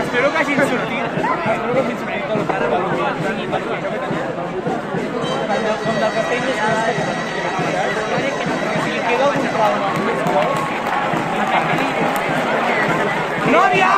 Espero que hagin sortit. Espero que hagin sortit tot el cara de l'Uruguai. Com del castell més si li queda algun trauma més gros... Nòvia!